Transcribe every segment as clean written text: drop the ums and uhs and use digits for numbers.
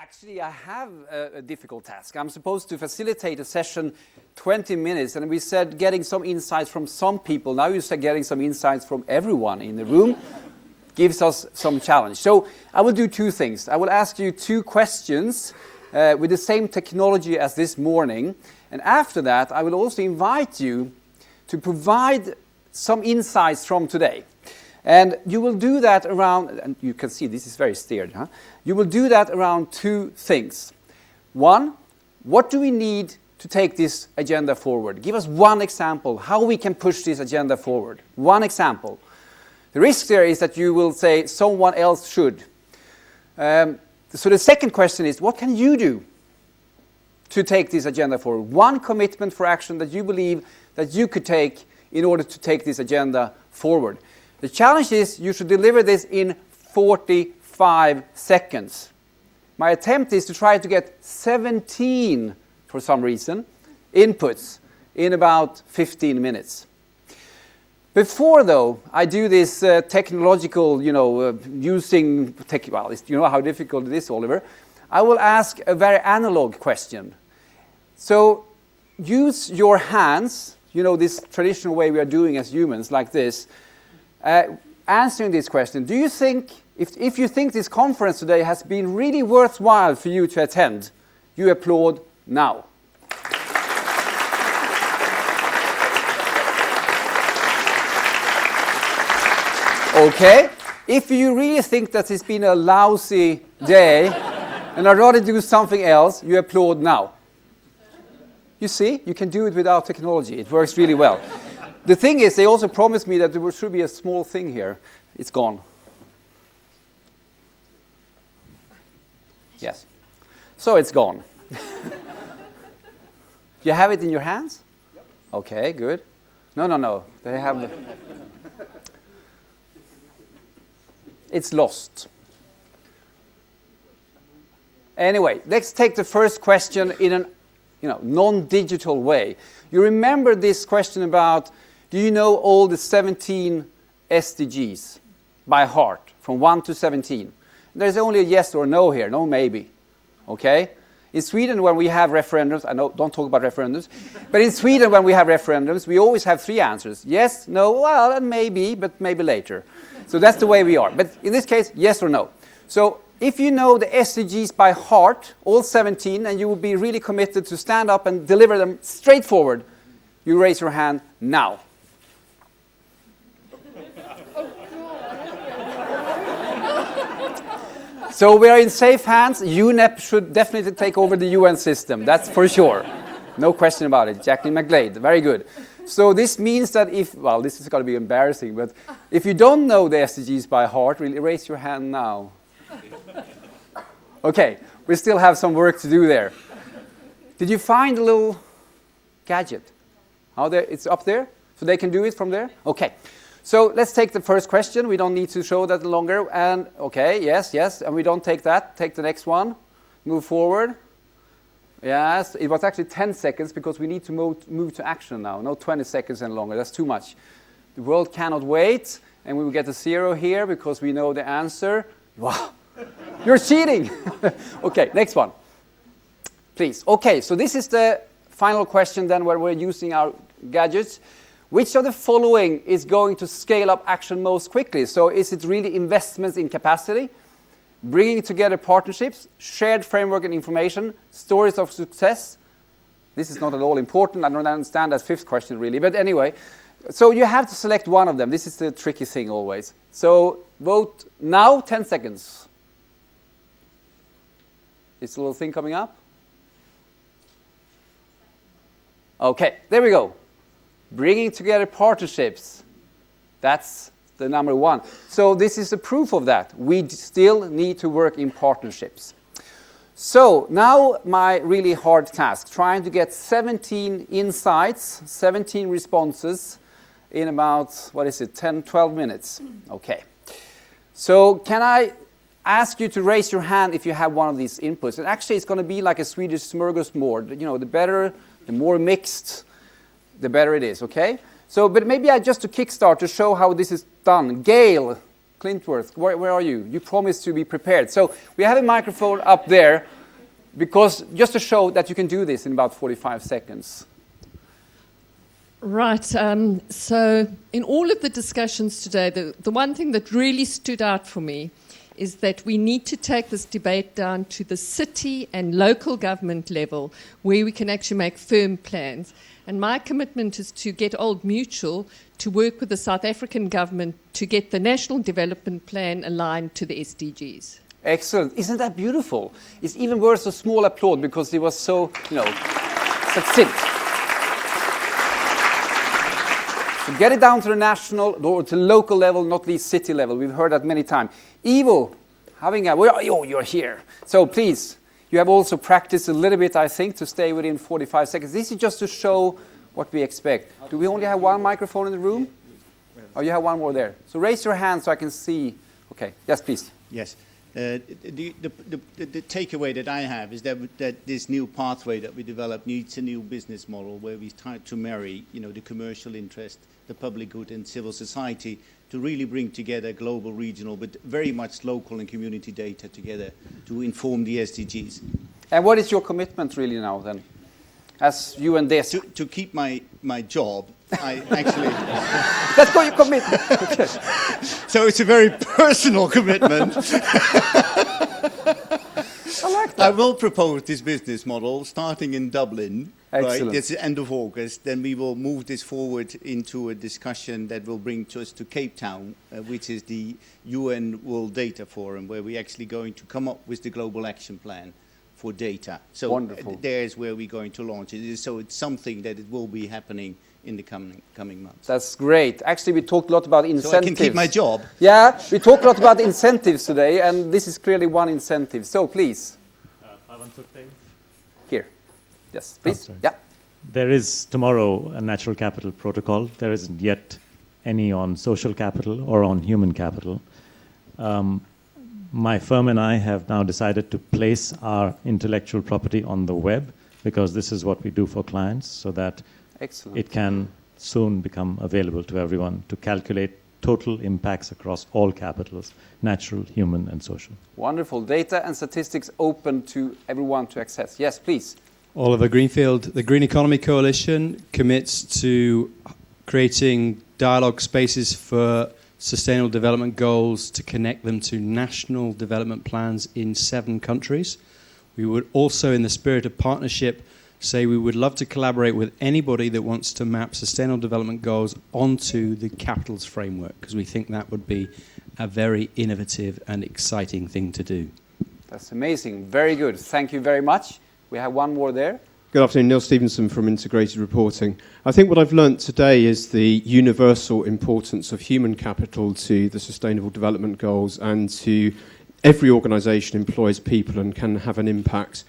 Actually, I have a difficult task. I'm supposed to facilitate a session 20 minutes, and we said getting some insights from some people. Now you said getting some insights from everyone in the room gives us some challenge. So I will do two things. I will ask you two questions with the same technology as this morning, and after that I will also invite you to provide some insights from today. And you will do that around, and you can see this is very steered, huh? You will do that around two things. One, what do we need to take this agenda forward? Give us one example, how we can push this agenda forward. One example. The risk there is that you will say someone else should. So the second question is, what can you do to take this agenda forward? One commitment for action that you believe that you could take in order to take this agenda forward. The challenge is you should deliver this in 45 seconds. My attempt is to try to get 17, for some reason, inputs in about 15 minutes. Before, though, I do this technological, using tech, well, you know how difficult it is, Oliver. I will ask a very analog question. So use your hands, this traditional way we are doing as humans, like this, answering this question. Do you think, if you think this conference today has been really worthwhile for you to attend, you applaud now. Okay. If you really think that it's been a lousy day and I'd rather do something else, you applaud now. You see, you can do it without technology. It works really well. The thing is, they also promised me that there should be a small thing here. It's gone. Yes. So it's gone. You have it in your hands? Yep. Okay, good. No. They have. It's lost. Anyway, let's take the first question in an non-digital way. You remember this question about, do you know all the 17 SDGs by heart, from 1 to 17? There's only a yes or no here, no maybe. Okay? In Sweden, when we have referendums, I know, don't talk about referendums, but in Sweden, when we have referendums, we always have three answers. Yes, no, well, and maybe, but maybe later. So that's the way we are. But in this case, yes or no. So if you know the SDGs by heart, all 17, and you will be really committed to stand up and deliver them straightforward, you raise your hand now. So we are in safe hands. UNEP should definitely take over the UN system. That's for sure. No question about it. Jacqueline McGlade, very good. So this means that this is going to be embarrassing, but if you don't know the SDGs by heart, really raise your hand now. Okay, we still have some work to do there. Did you find a little gadget? It's up there? So they can do it from there? Okay. So let's take the first question. We don't need to show that longer. And okay, yes. And we don't take that. Take the next one. Move forward. Yes, it was actually 10 seconds because we need to move to action now. No 20 seconds any longer. That's too much. The world cannot wait. And we will get a 0 here because we know the answer. Wow. You're cheating. Okay, next one. Please. Okay, so this is the final question then where we're using our gadgets. Which of the following is going to scale up action most quickly? So is it really investments in capacity, bringing together partnerships, shared framework and information, stories of success? This is not at all important. I don't understand that fifth question really. But anyway, so you have to select one of them. This is the tricky thing always. So vote now, 10 seconds. Is the little thing coming up? Okay, there we go. Bringing together partnerships. That's the number one. So this is a proof of that. We still need to work in partnerships. So now my really hard task, trying to get 17 insights, 17 responses in about, 10, 12 minutes. Okay. So can I ask you to raise your hand if you have one of these inputs? And actually it's going to be like a Swedish smorgasbord. The better, the more mixed, the better it is, okay? So, but maybe just to kickstart, to show how this is done. Gail Clintworth, where are you? You promised to be prepared. So we have a microphone up there, because just to show that you can do this in about 45 seconds. Right. So in all of the discussions today, the one thing that really stood out for me is that we need to take this debate down to the city and local government level, where we can actually make firm plans. And my commitment is to get Old Mutual to work with the South African government to get the National Development Plan aligned to the SDGs. Excellent. Isn't that beautiful? It's even worth a small applaud because it was so, succinct. So get it down to the national or to the local level, not the city level. We've heard that many times. Ivo, you're here. So please, you have also practiced a little bit, I think, to stay within 45 seconds. This is just to show what we expect. Do we only have one microphone in the room? Oh, you have one more there. So raise your hand so I can see. Okay, yes, please. Yes. The takeaway that I have is that this new pathway that we develop needs a new business model where we try to marry, the commercial interest, the public good and civil society to really bring together global, regional, but very much local and community data together to inform the SDGs. And what is your commitment really now then, as you and this? To keep my job, I actually... That's what you commit. Okay. So it's a very personal commitment. I like that. I will propose this business model starting in Dublin. Excellent. Right? It's the end of August. Then we will move this forward into a discussion that will bring us to Cape Town, which is the UN World Data Forum, where we're actually going to come up with the global action plan for data. So wonderful. There's where we're going to launch it. So it's something that it will be happening in the coming months. That's great. Actually, we talked a lot about incentives. So I can keep my job. Yeah, we talked a lot about incentives today, and this is clearly one incentive. So please. Here. Yes, please. Oh, yeah. There is tomorrow a natural capital protocol. There isn't yet any on social capital or on human capital. My firm and I have now decided to place our intellectual property on the web, because this is what we do for clients, so that Excellent. it can soon become available to everyone to calculate total impacts across all capitals, natural, human, and social. Wonderful. Data and statistics open to everyone to access. Yes, please. Oliver Greenfield. The Green Economy Coalition commits to creating dialogue spaces for sustainable development goals to connect them to national development plans in 7 countries. We would also, in the spirit of partnership, say we would love to collaborate with anybody that wants to map sustainable development goals onto the capitals framework, because we think that would be a very innovative and exciting thing to do. That's amazing. Very good. Thank you very much. We have one more there. Good afternoon, Neil Stevenson from Integrated Reporting. I think what I've learnt today is the universal importance of human capital to the Sustainable Development Goals, and to every organisation employs people and can have an impact.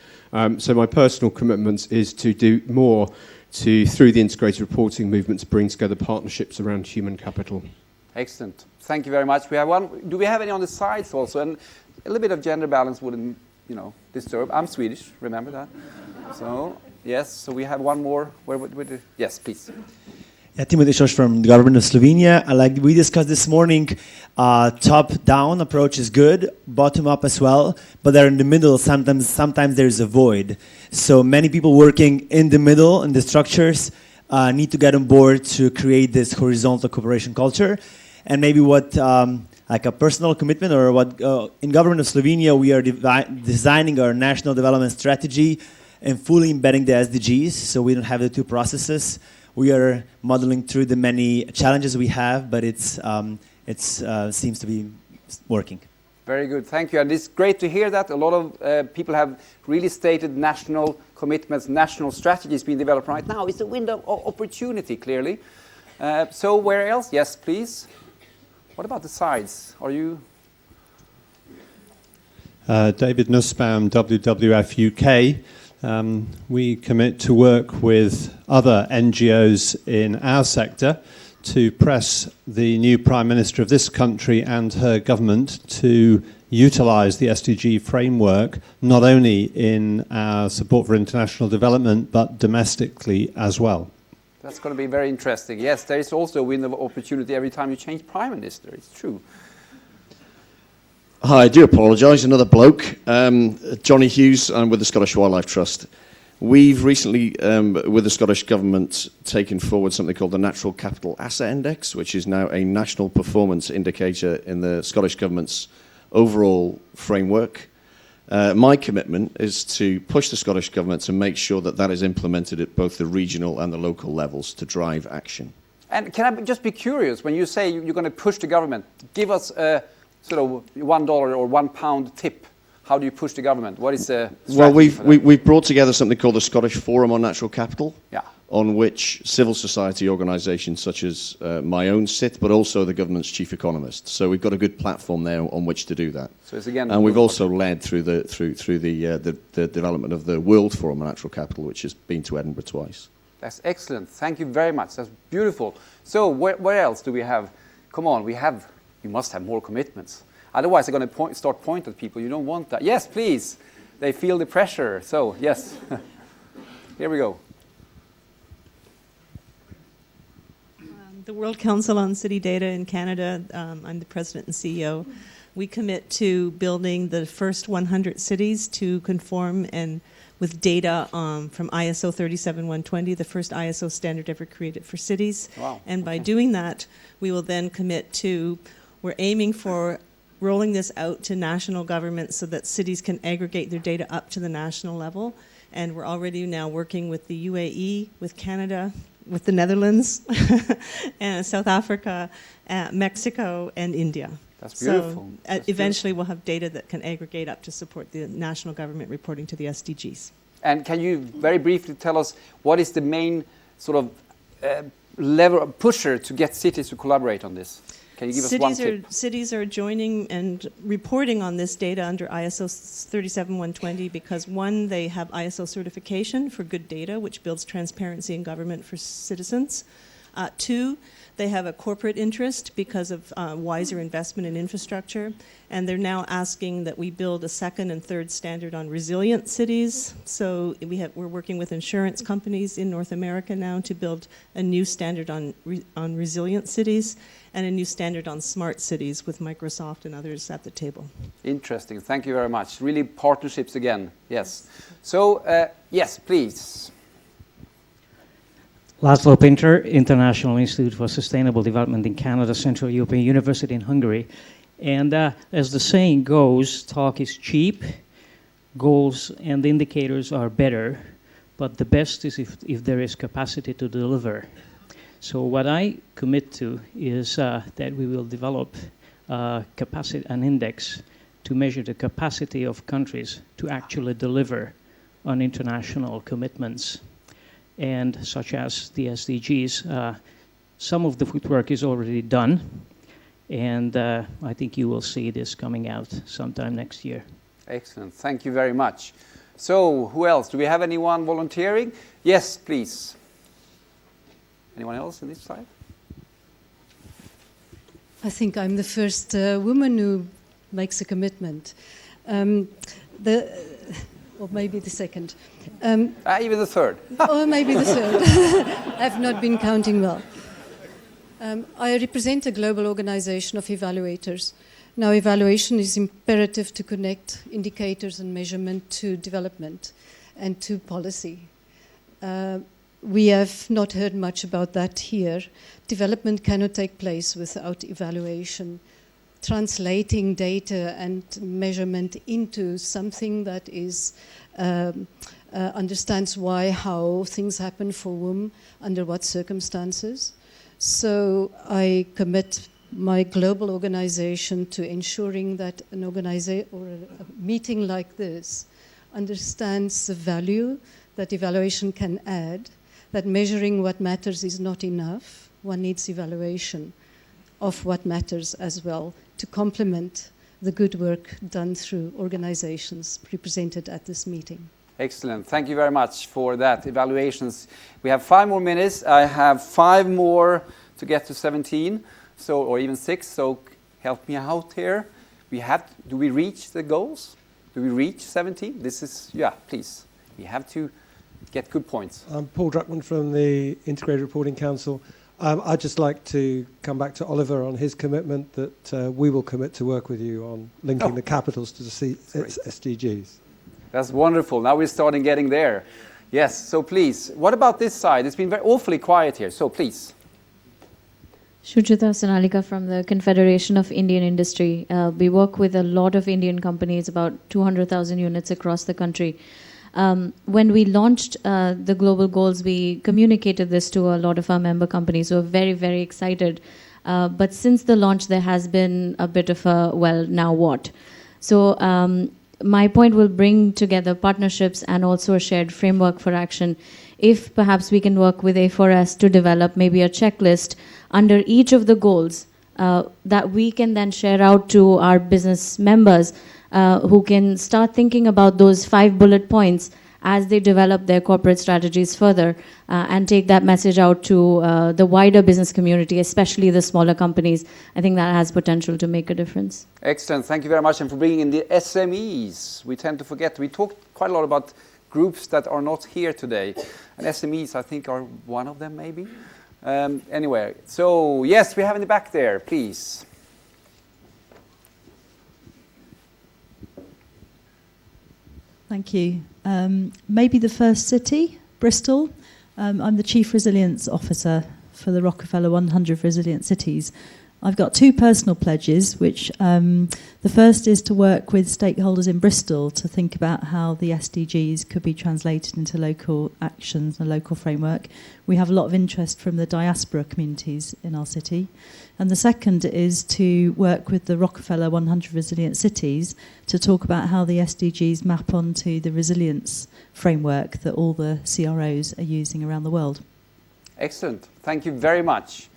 So my personal commitment is to do more through the Integrated Reporting movement, to bring together partnerships around human capital. Excellent. Thank you very much. We have one. Do we have any on the sides also? And a little bit of gender balance wouldn't, disturb. I'm Swedish, remember that? So, yes, so we have one more. Yes, please. Yeah, Timothy Shosh from the government of Slovenia. Like we discussed this morning, top-down approach is good, bottom-up as well, but they're in the middle. Sometimes there's a void. So many people working in the middle in the structures need to get on board to create this horizontal cooperation culture. And maybe what, like a personal commitment, or what in government of Slovenia, we are designing our national development strategy and fully embedding the SDGs, so we don't have the two processes. We are modeling through the many challenges we have, but it seems to be working. Very good, thank you. And it's great to hear that. A lot of people have really stated national commitments, national strategies being developed right now. It's a window of opportunity, clearly. So where else? Yes, please. What about the sides? Are you? David Nussbaum, WWF UK. We commit to work with other NGOs in our sector to press the new Prime Minister of this country and her government to utilise the SDG framework, not only in our support for international development, but domestically as well. That's going to be very interesting. Yes, there is also a window of opportunity every time you change Prime Minister. It's true. Hi, I do apologise, another bloke. Johnny Hughes, I'm with the Scottish Wildlife Trust. We've recently, with the Scottish Government, taken forward something called the Natural Capital Asset Index, which is now a national performance indicator in the Scottish Government's overall framework. My commitment is to push the Scottish Government to make sure that that is implemented at both the regional and the local levels to drive action. And can I just be curious, when you say you're going to push the government, give us a sort of $1 or £1 tip. How do you push the government? What is the strategy? Well, we've brought together something called the Scottish Forum on Natural Capital, yeah, on which civil society organisations such as my own sit, but also the government's chief economist. So we've got a good platform there on which to do that. So it's again, and we've also led through the development of the World Forum on Natural Capital, which has been to Edinburgh twice. That's excellent. Thank you very much. That's beautiful. So where else do we have? Come on, you must have more commitments. Otherwise, they're going to start pointing at people. You don't want that. Yes, please. They feel the pressure. So, yes. Here we go. The World Council on City Data in Canada, I'm the president and CEO. We commit to building the first 100 cities to conform and with data from ISO 37120, the first ISO standard ever created for cities. Wow. And by doing that, we will then commit to, we're aiming for rolling this out to national governments so that cities can aggregate their data up to the national level. And we're already now working with the UAE, with Canada, with the Netherlands, and South Africa, Mexico, and India. That's beautiful. So eventually we'll have data that can aggregate up to support the national government reporting to the SDGs. And can you very briefly tell us what is the main sort of lever pusher to get cities to collaborate on this? Can you give us one tip? Cities are joining and reporting on this data under ISO 37120 because, one, they have ISO certification for good data, which builds transparency in government for citizens. Two, they have a corporate interest because of wiser investment in infrastructure, and they're now asking that we build a second and third standard on resilient cities. So we're working with insurance companies in North America now to build a new standard on resilient cities and a new standard on smart cities with Microsoft and others at the table. Interesting. Thank you very much. Really partnerships again. Yes. So, yes, please. Laszlo Pinter, International Institute for Sustainable Development in Canada, Central European University in Hungary. And as the saying goes, talk is cheap, goals and indicators are better, but the best is if there is capacity to deliver. So what I commit to is that we will develop an index to measure the capacity of countries to actually deliver on international commitments, and such as the SDGs. Some of the footwork is already done, and I think you will see this coming out sometime next year. Excellent. Thank you very much. So, who else? Do we have anyone volunteering? Yes, please. Anyone else on this side? I think I'm the first woman who makes a commitment. Or maybe the second. Even the third. Or maybe the third. I've not been counting well. I represent a global organization of evaluators. Now, evaluation is imperative to connect indicators and measurement to development and to policy. We have not heard much about that here. Development cannot take place without evaluation. Translating data and measurement into something that is understands why, how things happen for whom, under what circumstances. So I commit my global organization to ensuring that an organization or a meeting like this understands the value that evaluation can add, that measuring what matters is not enough. One needs evaluation of what matters as well to complement the good work done through organizations represented at this meeting. Excellent. Thank you very much for that. Evaluations. We have 5 more minutes. I have 5 more to get to 17, so, or even 6, so help me out here. Do we reach the goals? Do we reach 17? Please. We have to get good points. I'm Paul Druckmann from the Integrated Reporting Council. I'd just like to come back to Oliver on his commitment that we will commit to work with you on linking the capitals to the SDGs. That's wonderful. Now we're starting getting there. Yes, so please. What about this side? It's been awfully quiet here, so please. Shujata Sonalika from the Confederation of Indian Industry. We work with a lot of Indian companies, about 200,000 units across the country. When we launched the global goals, we communicated this to a lot of our member companies who are very, very excited. But since the launch, there has been a bit of a, well, now what? So my point will bring together partnerships and also a shared framework for action. If perhaps we can work with A4S to develop maybe a checklist under each of the goals that we can then share out to our business members who can start thinking about those 5 bullet points as they develop their corporate strategies further and take that message out to the wider business community, especially the smaller companies. I think that has potential to make a difference. Excellent. Thank you very much. And for bringing in the SMEs. We tend to forget. We talked quite a lot about groups that are not here today. And SMEs, I think, are one of them, maybe. Anyway, so yes, we have in the back there, please. Thank you. Maybe the first city, Bristol. I'm the Chief Resilience Officer for the Rockefeller 100 Resilient Cities. I've got 2 personal pledges, which the first is to work with stakeholders in Bristol to think about how the SDGs could be translated into local actions and local framework. We have a lot of interest from the diaspora communities in our city. And the second is to work with the Rockefeller 100 Resilient Cities to talk about how the SDGs map onto the resilience framework that all the CROs are using around the world. Excellent. Thank you very much.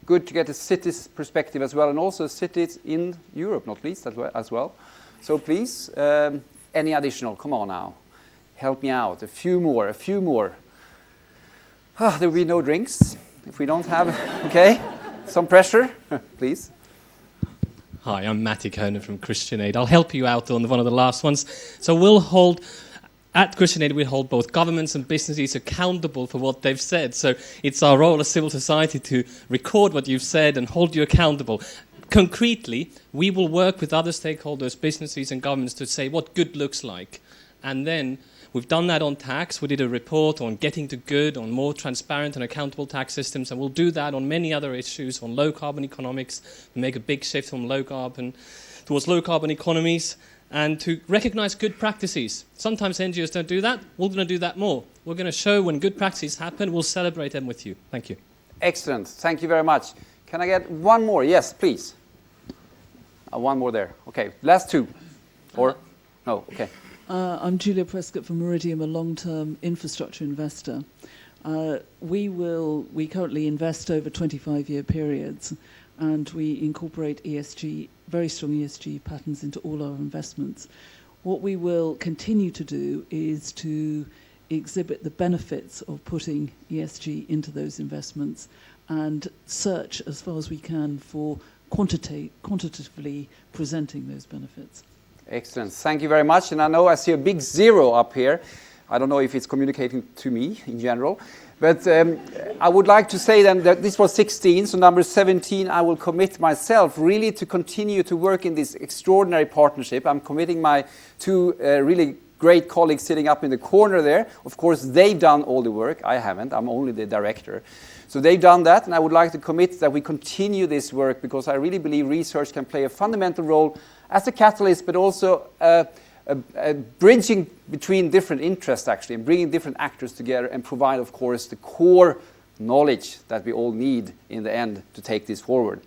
Good to get a city's perspective as well, and also cities in Europe, not least, as well. So please, any additional? Come on now. Help me out. A few more. There will be no drinks if we don't have, okay? Some pressure, please. Hi, I'm Matty Conan from Christian Aid. I'll help you out on one of the last ones. So we'll hold... At Christian Aid, we hold both governments and businesses accountable for what they've said. So it's our role as civil society to record what you've said and hold you accountable. Concretely, we will work with other stakeholders, businesses and governments to say what good looks like. And then we've done that on tax. We did a report on getting to good, on more transparent and accountable tax systems. And we'll do that on many other issues, on low carbon economics, make a big shift from low carbon towards low carbon economies, and to recognize good practices. Sometimes NGOs don't do that. We're going to do that more. We're going to show when good practices happen. We'll celebrate them with you. Thank you. Excellent. Thank you very much. Can I get one more? Yes, please. One more there. Okay, last 2. Or? No, okay. I'm Julia Prescott from Meridium, a long-term infrastructure investor. We currently invest over 25-year periods, and we incorporate ESG, very strong ESG patterns into all our investments. What we will continue to do is to exhibit the benefits of putting ESG into those investments and search as far as we can for quantitatively presenting those benefits. Excellent. Thank you very much. And I know I see a big 0 up here. I don't know if it's communicating to me in general. But I would like to say then that this was 16, so number 17, I will commit myself really to continue to work in this extraordinary partnership. I'm committing my 2 really great colleagues sitting up in the corner there. Of course, they've done all the work. I haven't. I'm only the director. So they've done that, and I would like to commit that we continue this work because I really believe research can play a fundamental role as a catalyst, but also bridging between different interests, actually, and bringing different actors together and provide, of course, the core knowledge that we all need in the end to take this forward.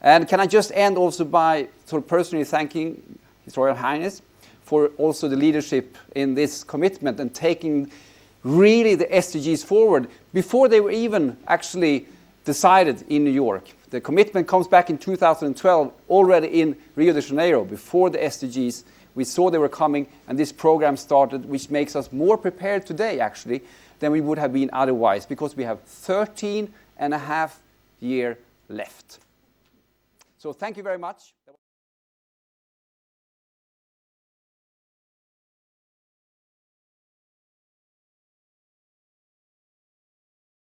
And can I just end also by sort of personally thanking His Royal Highness for also the leadership in this commitment and taking really the SDGs forward before they were even actually decided in New York. The commitment comes back in 2012, already in Rio de Janeiro, before the SDGs. We saw they were coming, and this program started, which makes us more prepared today, actually, than we would have been otherwise, because we have 13.5 years left. So thank you very much.